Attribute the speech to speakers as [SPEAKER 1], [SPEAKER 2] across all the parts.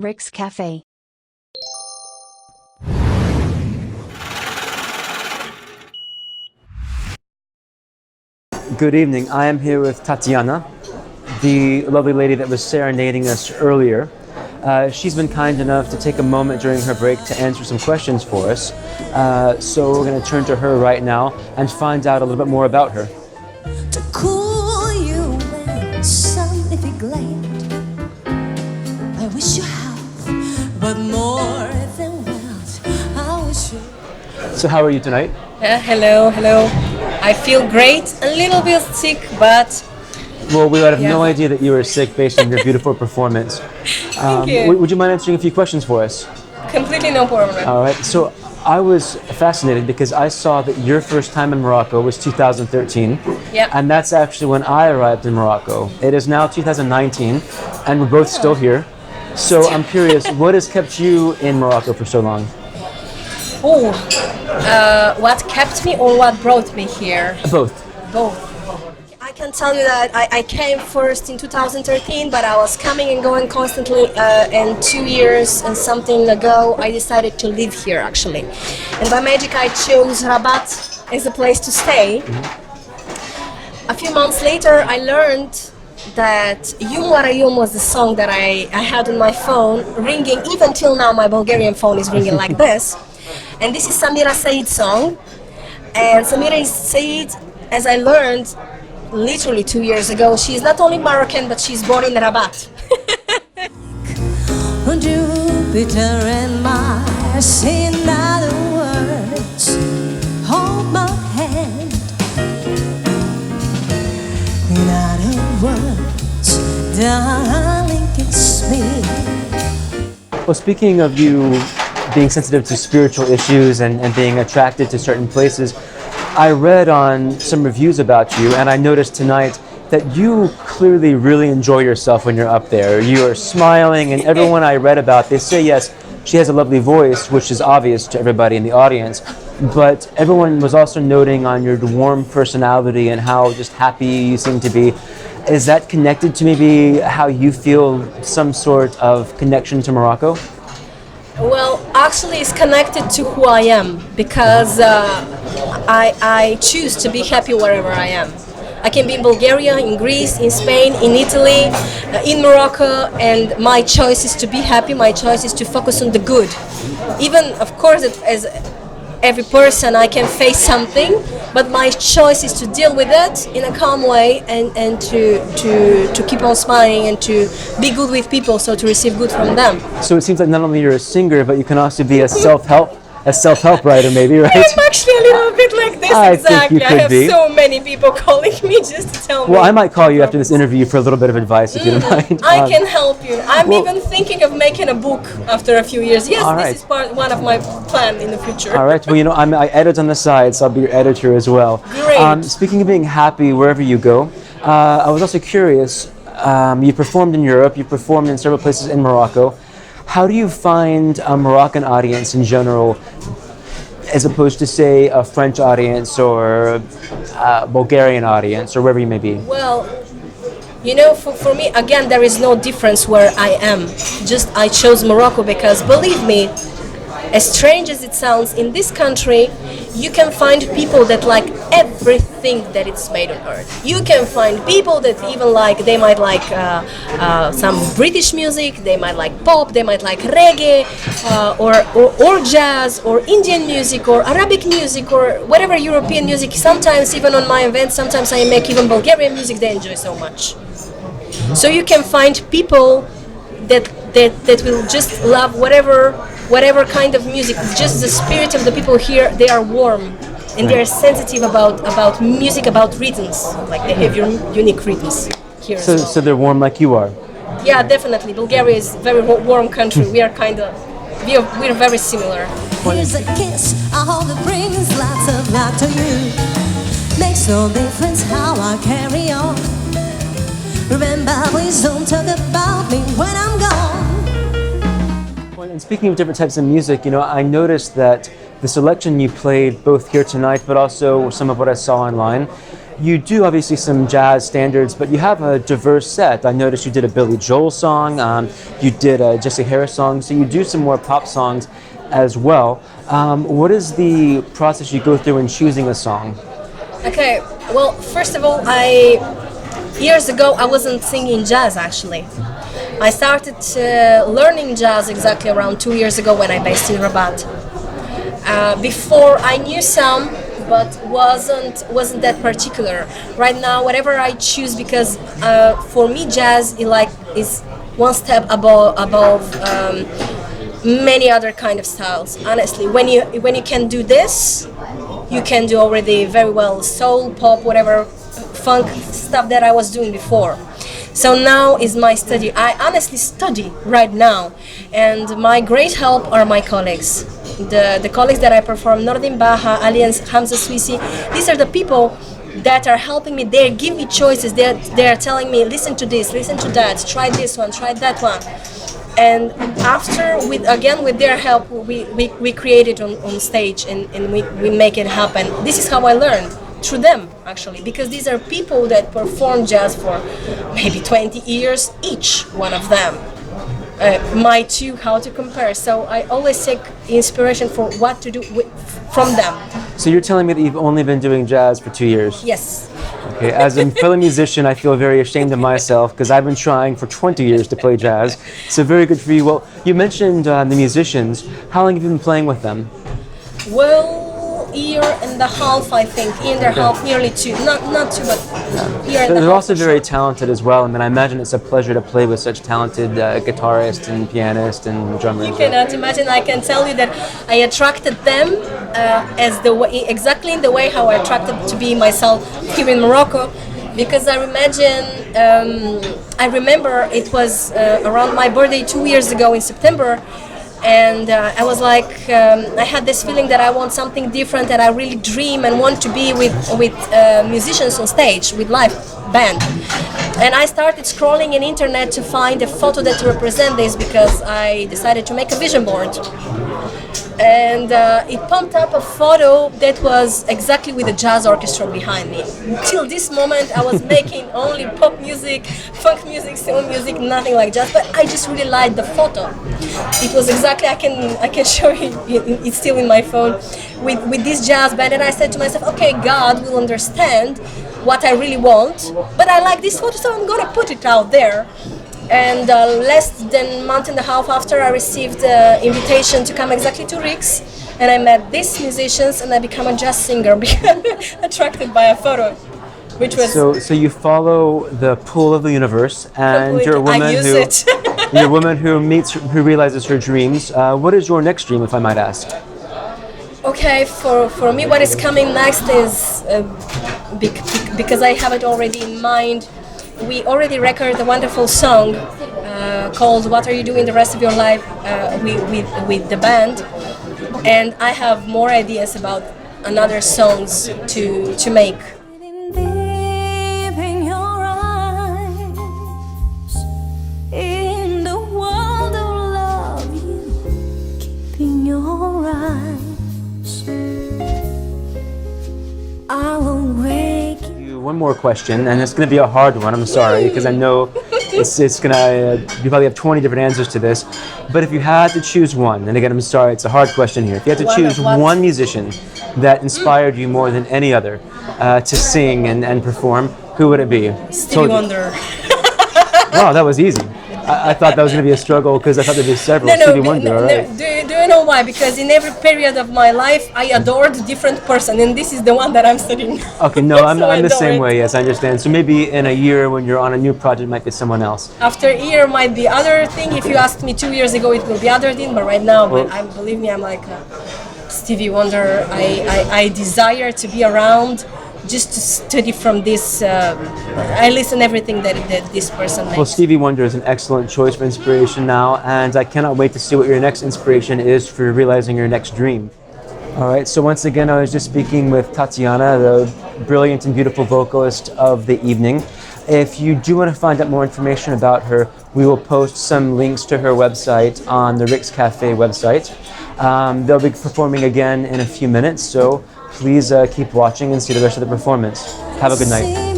[SPEAKER 1] Rick's Café.
[SPEAKER 2] Good evening. I am here with Tatyana, the lovely lady that was serenading us earlier. She's been kind enough to take a moment during her break to answer some questions for us. So we're going to turn to her right now and find out a little bit more about her.
[SPEAKER 3] To cool you when sun if it glad. I wish you health, but more than wealth, I wish you.
[SPEAKER 2] So how are you tonight?
[SPEAKER 4] Hello. I feel great, a little bit sick, but
[SPEAKER 2] Well, we would have no idea that you were sick based on your beautiful performance.
[SPEAKER 4] Thank you.
[SPEAKER 2] Would you mind answering a few questions for us?
[SPEAKER 4] Completely no problem.
[SPEAKER 2] All right. So I was fascinated because I saw that your first time in Morocco was 2013.
[SPEAKER 4] Yep.
[SPEAKER 2] And that's actually when I arrived in Morocco. It is now 2019, and we're both still here. So I'm curious, what has kept you in Morocco for so long?
[SPEAKER 4] What kept me or what brought me here?
[SPEAKER 2] Both.
[SPEAKER 4] Both. I can tell you that I came first in 2013, but I was coming and going constantly, and 2 years and something ago I decided to live here actually. And by magic I chose Rabat as a place to stay. A few months later I learned that Yum Wara Yum was the song that I had on my phone, ringing. Even till now my Bulgarian phone is ringing like this. And this is Samira Said's song. And Samira Said, as I learned literally 2 years ago, she's not only Moroccan, but she's born in Rabat.
[SPEAKER 3] Jupiter and Mars, in other words, hold my hand. In other words, darling, kiss me.
[SPEAKER 2] Well, speaking of you being sensitive to spiritual issues and being attracted to certain places, I read on some reviews about you, and I noticed tonight that you clearly really enjoy yourself when you're up there. You are smiling, and everyone I read about, they say, yes, she has a lovely voice, which is obvious to everybody in the audience, but everyone was also noting on your warm personality and how just happy you seem to be. Is that connected to maybe how you feel some sort of connection to Morocco?
[SPEAKER 4] Well, actually it's connected to who I am, because I choose to be happy wherever I am. I can be in Bulgaria, in Greece, in Spain, in Italy, in Morocco, and my choice is to be happy, my choice is to focus on the good. Even, of course, as every person I can face something, but my choice is to deal with it in a calm way and to keep on smiling and to be good with people, so to receive good from them.
[SPEAKER 2] So it seems like not only you're a singer, but you can also be a self-help writer, maybe, right?
[SPEAKER 4] I'm actually a little bit like this,
[SPEAKER 2] I
[SPEAKER 4] exactly.
[SPEAKER 2] think you could
[SPEAKER 4] I have
[SPEAKER 2] be.
[SPEAKER 4] so many people calling me just to tell me.
[SPEAKER 2] Well, I might call you after this interview for a little bit of advice, if you don't mind.
[SPEAKER 4] I can help you. I'm
[SPEAKER 2] well-
[SPEAKER 4] even thinking of making a book after a few years. Yes,
[SPEAKER 2] All right.
[SPEAKER 4] this is one of my plans in the future.
[SPEAKER 2] All right. Well, you know, I edit on the side, so I'll be your editor as well.
[SPEAKER 4] Great.
[SPEAKER 2] Speaking of being happy wherever you go, I was also curious. You performed in Europe. You performed in several places in Morocco. How do you find a Moroccan audience in general, as opposed to, say, a French audience or a Bulgarian audience, or wherever you may be?
[SPEAKER 4] Well, you know, for me, again, there is no difference where I am. Just I chose Morocco because, believe me, as strange as it sounds, in this country, you can find people that like everything that it's made on earth. You can find people that even they might like some British music, they might like pop, they might like reggae, or jazz, or Indian music, or Arabic music, or whatever European music. Sometimes, even on my events, sometimes I make even Bulgarian music, they enjoy so much. So you can find people that will just love whatever kind of music. Just the spirit of the people here, they are warm and they are sensitive about music, about rhythms. Like they have unique rhythms here.
[SPEAKER 2] So,
[SPEAKER 4] as well.
[SPEAKER 2] so they're warm like you are.
[SPEAKER 4] Yeah, definitely. Bulgaria is a very warm country. We are we're very similar.
[SPEAKER 3] Here's a kiss, I hope it brings lots of luck to you. Makes no difference how I carry on. Remember, please don't talk about me when I'm gone.
[SPEAKER 2] And speaking of different types of music, you know, I noticed that the selection you played both here tonight, but also some of what I saw online, You do obviously some jazz standards, but you have a diverse set. I noticed you did a Billy Joel song, you did a Jesse Harris song, so you do some more pop songs as well. What is the process you go through in choosing a song?
[SPEAKER 4] Okay, well, first of all, years ago I wasn't singing jazz actually. I started learning jazz exactly around 2 years ago when I based in Rabat. Before I knew some, but wasn't that particular. Right now, whatever I choose, because for me jazz is one step above many other kind of styles. Honestly, when you can do this, you can do already very well soul, pop, whatever funk stuff that I was doing before. So now is my study. I honestly study right now, and my great help are my colleagues. The colleagues that I perform, Nordin Baha, Allianz, Hamza Swisi, these are the people that are helping me. They give me choices. They are telling me, listen to this, listen to that, try this one, try that one. And after, with their help, we create it on stage and we make it happen. This is how I learned, through them actually, because these are people that perform jazz for maybe 20 years, each one of them. My two, how to compare. So I always take inspiration for what to do from them.
[SPEAKER 2] So you're telling me that you've only been doing jazz for 2 years?
[SPEAKER 4] Yes.
[SPEAKER 2] Okay, as a fellow musician, I feel very ashamed of myself because I've been trying for 20 years to play jazz. So very good for you. Well, you mentioned the musicians. How long have you been playing with them?
[SPEAKER 4] Well, year and a half, I think. Year and a half, nearly two. Not two, but year and a half.
[SPEAKER 2] They're also very talented as well. I mean, I imagine it's a pleasure to play with such talented guitarists and pianists and drummers.
[SPEAKER 4] You cannot imagine. I can tell you that I attracted them as the way, exactly in the way how I attracted to be myself here in Morocco, because I remember it was around my birthday 2 years ago in September. And I was like, I had this feeling that I want something different, that I really dream and want to be with musicians on stage, with live band. And I started scrolling in internet to find a photo that represent this, because I decided to make a vision board. And it pumped up a photo that was exactly with a jazz orchestra behind me. Till this moment I was making only pop music, funk music, soul music, nothing like jazz, but I just really liked the photo. It was exactly, I can show you, it's still in my phone, with this jazz band. And I said to myself, okay, God will understand what I really want, but I like this photo, so I'm gonna put it out there. And less than a month and a half after, I received an invitation to come exactly to Rix, and I met these musicians, and I became a jazz singer, became attracted by a photo, which was
[SPEAKER 2] so you follow the pull of the universe, and you're a woman you're a woman who realizes her dreams. What is your next dream, if I might ask?
[SPEAKER 4] Okay, for me, what is coming next is because I have it already in mind. We already recorded a wonderful song called "What Are You Doing the Rest of Your Life" with the band, and I have more ideas about another songs to make.
[SPEAKER 3] Deep in your eyes, in the world of love, you keep in your eyes. I will wake you.
[SPEAKER 2] One more question, and it's going to be a hard one. I'm sorry, because I know it's going to. You probably have 20 different answers to this. But if you had to choose one, and again, I'm sorry, it's a hard question here. If you had to choose one musician that inspired you more than any other to sing and perform, who would it be?
[SPEAKER 4] Stevie Wonder.
[SPEAKER 2] Wow, that was easy. I thought that was going to be a struggle because I thought there'd be several. Stevie Wonder, all right.
[SPEAKER 4] Do you know why? Because in every period of my life, I adored a different person, and this is the one that I'm studying.
[SPEAKER 2] Okay, no, I'm the same way. Yes, I understand. So maybe in a year, when you're on a new project, it might be someone else.
[SPEAKER 4] After a year, might be other thing. If you asked me 2 years ago, it will be other thing. But right now, believe me, I'm like Stevie Wonder. I desire to be around, just to study from this. I listen everything that this person makes.
[SPEAKER 2] Well, Stevie Wonder is an excellent choice for inspiration now, and I cannot wait to see what your next inspiration is for realizing your next dream. All right, so once again, I was just speaking with Tatyana, the brilliant and beautiful vocalist of the evening. If you do want to find out more information about her, we will post some links to her website on the Rix Café website. They'll be performing again in a few minutes, so please keep watching and see the rest of the performance. Have a good night.
[SPEAKER 3] See me.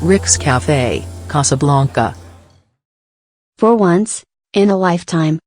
[SPEAKER 1] Rick's Café, Casablanca.
[SPEAKER 5] For once in a lifetime.